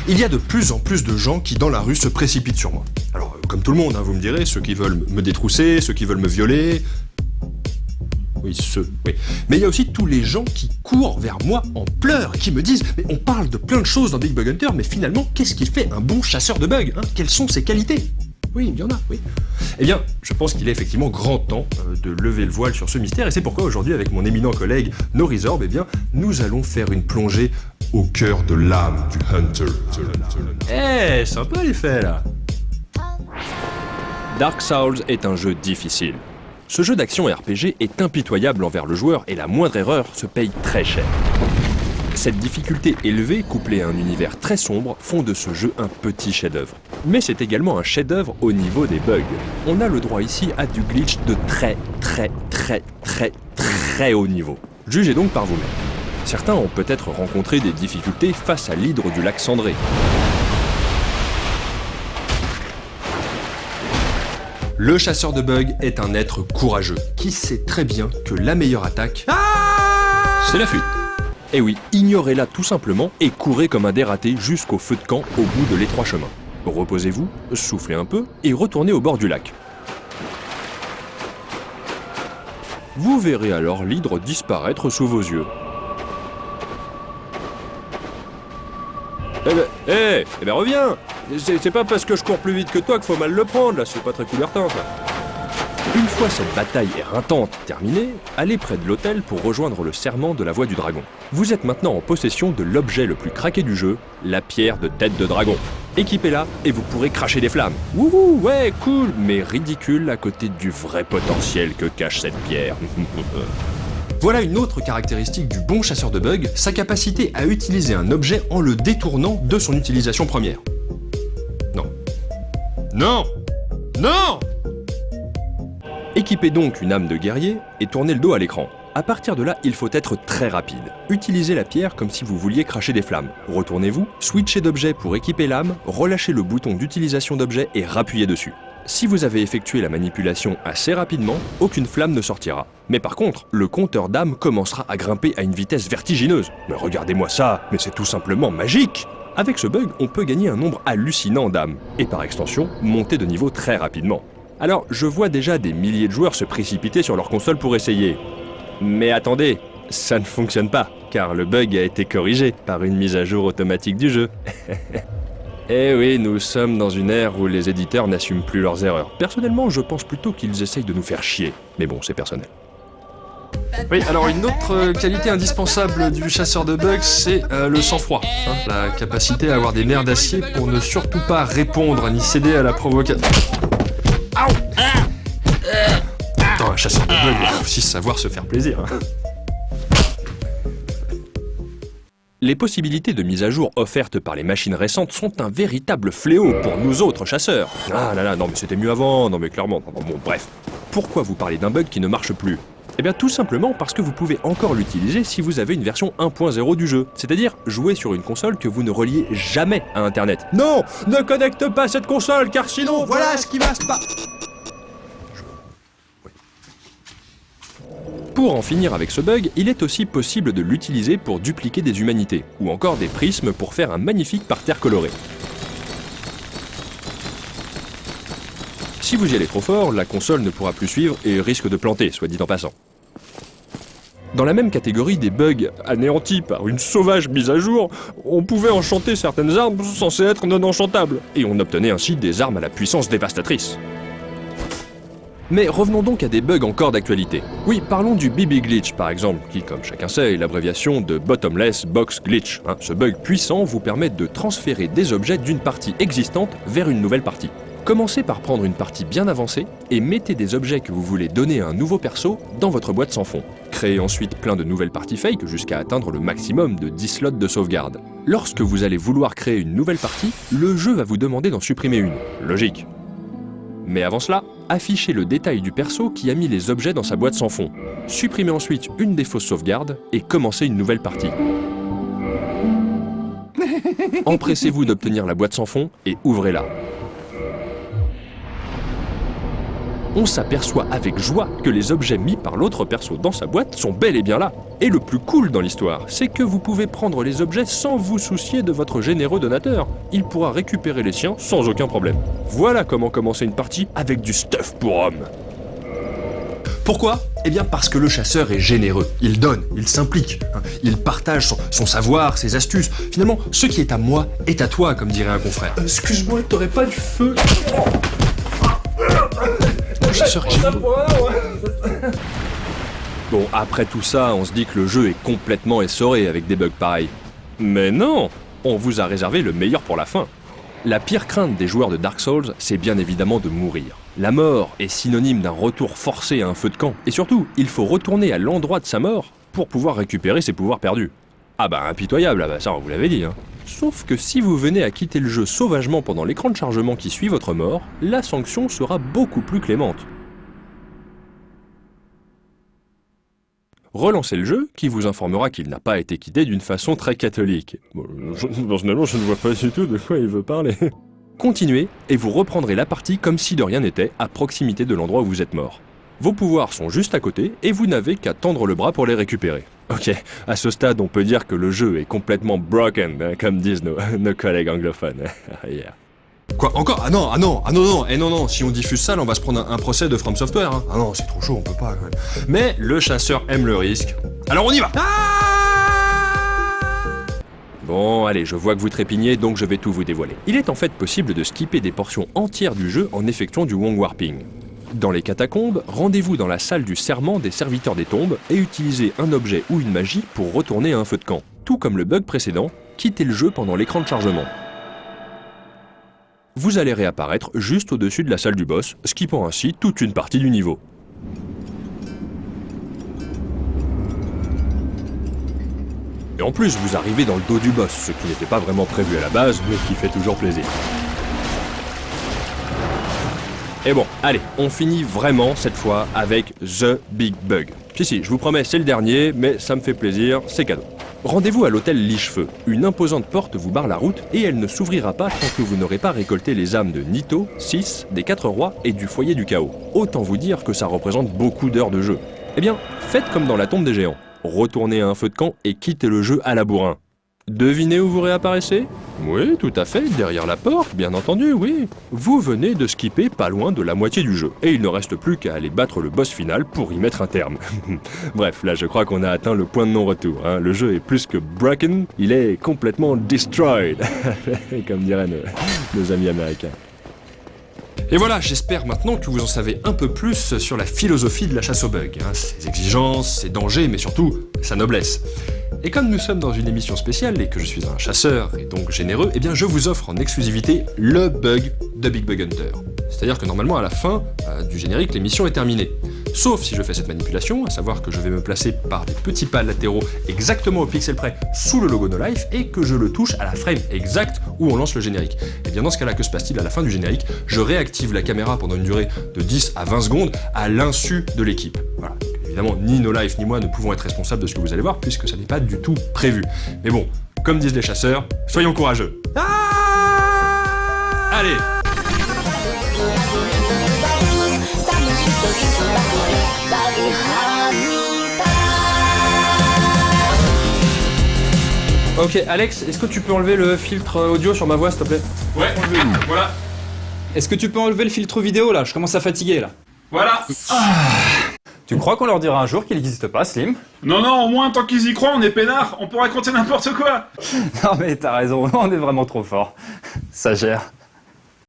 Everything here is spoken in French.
Il y a de plus en plus de gens qui dans la rue se précipitent sur moi. Alors, comme tout le monde, hein, vous me direz, ceux qui veulent me détrousser, ceux qui veulent me violer... Oui. Mais il y a aussi tous les gens qui courent vers moi en pleurs, qui me disent « Mais on parle de plein de choses dans Big Bug Hunter, mais finalement, qu'est-ce qui fait un bon chasseur de bugs, hein? Quelles sont ses qualités ?» Oui, il y en a, oui. Eh bien, je pense qu'il est effectivement grand temps de lever le voile sur ce mystère, et c'est pourquoi aujourd'hui, avec mon éminent collègue Norizorb, eh bien, nous allons faire une plongée au cœur de l'âme du Hunter. Eh, sympa les faits, là. Dark Souls est un jeu difficile. Ce jeu d'action RPG est impitoyable envers le joueur et la moindre erreur se paye très cher. Cette difficulté élevée, couplée à un univers très sombre, font de ce jeu un petit chef-d'œuvre. Mais c'est également un chef-d'œuvre au niveau des bugs. On a le droit ici à du glitch de très haut niveau. Jugez donc par vous-même. Certains ont peut-être rencontré des difficultés face à l'hydre du lac Cendré. Le chasseur de bugs est un être courageux, qui sait très bien que la meilleure attaque, c'est la fuite. Et oui, ignorez-la tout simplement et courez comme un dératé jusqu'au feu de camp au bout de l'étroit chemin. Reposez-vous, soufflez un peu et retournez au bord du lac. Vous verrez alors l'hydre disparaître sous vos yeux. Eh ben reviens! C'est pas parce que je cours plus vite que toi qu'il faut mal le prendre, là, c'est pas très couvertin, ça. Une fois cette bataille éreintante terminée, allez près de l'hôtel pour rejoindre le serment de la voix du dragon. Vous êtes maintenant en possession de l'objet le plus craqué du jeu, la pierre de tête de dragon. Équipez-la et vous pourrez cracher des flammes. Wouhou, ouais, cool, mais ridicule à côté du vrai potentiel que cache cette pierre. Voilà une autre caractéristique du bon chasseur de bugs, sa capacité à utiliser un objet en le détournant de son utilisation première. Non! Équipez donc une âme de guerrier et tournez le dos à l'écran. À partir de là, il faut être très rapide. Utilisez la pierre comme si vous vouliez cracher des flammes. Retournez-vous, switchez d'objet pour équiper l'âme, relâchez le bouton d'utilisation d'objet et rappuyez dessus. Si vous avez effectué la manipulation assez rapidement, aucune flamme ne sortira. Mais par contre, le compteur d'âme commencera à grimper à une vitesse vertigineuse. Mais regardez-moi ça, mais c'est tout simplement magique! Avec ce bug, on peut gagner un nombre hallucinant d'âmes, et par extension, monter de niveau très rapidement. Alors, je vois déjà des milliers de joueurs se précipiter sur leur console pour essayer. Mais attendez, ça ne fonctionne pas, car le bug a été corrigé par une mise à jour automatique du jeu. Eh oui, nous sommes dans une ère où les éditeurs n'assument plus leurs erreurs. Personnellement, je pense plutôt qu'ils essayent de nous faire chier. Mais bon, c'est personnel. Oui, alors une autre qualité indispensable du chasseur de bugs, c'est le sang-froid. Hein, la capacité à avoir des nerfs d'acier pour ne surtout pas répondre ni céder à la provocation. Attends, un chasseur de bugs doit aussi savoir se faire plaisir. Hein. Les possibilités de mise à jour offertes par les machines récentes sont un véritable fléau pour nous autres chasseurs. Ah là là, non mais c'était mieux avant, non mais clairement, bon bref. Pourquoi vous parlez d'un bug qui ne marche plus ? Eh bien tout simplement parce que vous pouvez encore l'utiliser si vous avez une version 1.0 du jeu, c'est-à-dire jouer sur une console que vous ne reliez jamais à Internet. Non, ne connecte pas cette console car sinon voilà ce qui va se passer. Pour en finir avec ce bug, il est aussi possible de l'utiliser pour dupliquer des humanités, ou encore des prismes pour faire un magnifique parterre coloré. Si vous y allez trop fort, la console ne pourra plus suivre et risque de planter, soit dit en passant. Dans la même catégorie des bugs anéantis par une sauvage mise à jour, on pouvait enchanter certaines armes censées être non enchantables, et on obtenait ainsi des armes à la puissance dévastatrice. Mais revenons donc à des bugs encore d'actualité. Oui, parlons du BB Glitch par exemple, qui comme chacun sait est l'abréviation de Bottomless Box Glitch. Ce bug puissant vous permet de transférer des objets d'une partie existante vers une nouvelle partie. Commencez par prendre une partie bien avancée et mettez des objets que vous voulez donner à un nouveau perso dans votre boîte sans fond. Créez ensuite plein de nouvelles parties fake jusqu'à atteindre le maximum de 10 slots de sauvegarde. Lorsque vous allez vouloir créer une nouvelle partie, le jeu va vous demander d'en supprimer une. Logique. Mais avant cela, affichez le détail du perso qui a mis les objets dans sa boîte sans fond. Supprimez ensuite une des fausses sauvegardes et commencez une nouvelle partie. Empressez-vous d'obtenir la boîte sans fond et ouvrez-la. On s'aperçoit avec joie que les objets mis par l'autre perso dans sa boîte sont bel et bien là. Et le plus cool dans l'histoire, c'est que vous pouvez prendre les objets sans vous soucier de votre généreux donateur. Il pourra récupérer les siens sans aucun problème. Voilà comment commencer une partie avec du stuff pour hommes. Pourquoi ? Eh bien parce que le chasseur est généreux, il donne, il s'implique, hein. Il partage son savoir, ses astuces. Finalement, ce qui est à moi est à toi, comme dirait un confrère. Excuse-moi, t'aurais pas du feu. Le chasseur est généreux. Bon, après tout ça, on se dit que le jeu est complètement essoré avec des bugs pareils. Mais non, on vous a réservé le meilleur pour la fin. La pire crainte des joueurs de Dark Souls, c'est bien évidemment de mourir. La mort est synonyme d'un retour forcé à un feu de camp. Et surtout, il faut retourner à l'endroit de sa mort pour pouvoir récupérer ses pouvoirs perdus. Ah bah impitoyable, ah bah ça on vous l'avait dit, hein. Sauf que si vous venez à quitter le jeu sauvagement pendant l'écran de chargement qui suit votre mort, la sanction sera beaucoup plus clémente. Relancez le jeu, qui vous informera qu'il n'a pas été quitté d'une façon très catholique. Bon, personnellement, je ne vois pas du tout de quoi il veut parler. Continuez, et vous reprendrez la partie comme si de rien n'était, à proximité de l'endroit où vous êtes mort. Vos pouvoirs sont juste à côté, et vous n'avez qu'à tendre le bras pour les récupérer. Ok, à ce stade, on peut dire que le jeu est complètement broken, hein, comme disent nos collègues anglophones. Yeah. Quoi, encore ? Ah non, si on diffuse ça, là, on va se prendre un procès de From Software, hein. Ah non, c'est trop chaud, on peut pas, quand même. Mais le chasseur aime le risque. Alors on y va. Bon, allez, je vois que vous trépignez, donc je vais tout vous dévoiler. Il est en fait possible de skipper des portions entières du jeu en effectuant du Wong Warping. Dans les catacombes, rendez-vous dans la salle du serment des serviteurs des tombes et utilisez un objet ou une magie pour retourner à un feu de camp. Tout comme le bug précédent, quittez le jeu pendant l'écran de chargement. Vous allez réapparaître juste au-dessus de la salle du boss, skippant ainsi toute une partie du niveau. Et en plus, vous arrivez dans le dos du boss, ce qui n'était pas vraiment prévu à la base, mais qui fait toujours plaisir. Et bon, allez, on finit vraiment cette fois avec The Big Bug. Si, je vous promets, c'est le dernier, mais ça me fait plaisir, c'est cadeau. Rendez-vous à l'hôtel Lichefeu. Une imposante porte vous barre la route et elle ne s'ouvrira pas tant que vous n'aurez pas récolté les âmes de Nito, 6, des 4 rois et du foyer du chaos. Autant vous dire que ça représente beaucoup d'heures de jeu. Eh bien, faites comme dans la tombe des géants. Retournez à un feu de camp et quittez le jeu à la bourrin. Devinez où vous réapparaissez ? Oui, tout à fait, derrière la porte, bien entendu, oui. Vous venez de skipper pas loin de la moitié du jeu, et il ne reste plus qu'à aller battre le boss final pour y mettre un terme. Bref, là je crois qu'on a atteint le point de non-retour, hein. Le jeu est plus que broken, il est complètement destroyed, comme diraient nos amis américains. Et voilà, j'espère maintenant que vous en savez un peu plus sur la philosophie de la chasse aux bugs, hein, ses exigences, ses dangers, mais surtout sa noblesse. Et comme nous sommes dans une émission spéciale et que je suis un chasseur et donc généreux, eh bien je vous offre en exclusivité le bug de Big Bug Hunter. C'est-à-dire que normalement à la fin du générique, l'émission est terminée. Sauf si je fais cette manipulation, à savoir que je vais me placer par des petits pas latéraux exactement au pixel près sous le logo No Life et que je le touche à la frame exacte où on lance le générique. Et bien dans ce cas-là, que se passe-t-il à la fin du générique ? Je réactive la caméra pendant une durée de 10 à 20 secondes à l'insu de l'équipe. Voilà. Évidemment, ni No Life ni moi ne pouvons être responsables de ce que vous allez voir puisque ça n'est pas du tout prévu. Mais bon, comme disent les chasseurs, soyons courageux. Allez ! Ok, Alex, est-ce que tu peux enlever le filtre audio sur ma voix, s'il te plaît ? Ouais, voilà. Est-ce que tu peux enlever le filtre vidéo là ? Je commence à fatiguer là. Voilà. Tu crois qu'on leur dira un jour qu'il n'existe pas, Slim ? Non, au moins, tant qu'ils y croient, on est peinards, on peut raconter n'importe quoi. Non mais t'as raison, on est vraiment trop fort. Ça gère.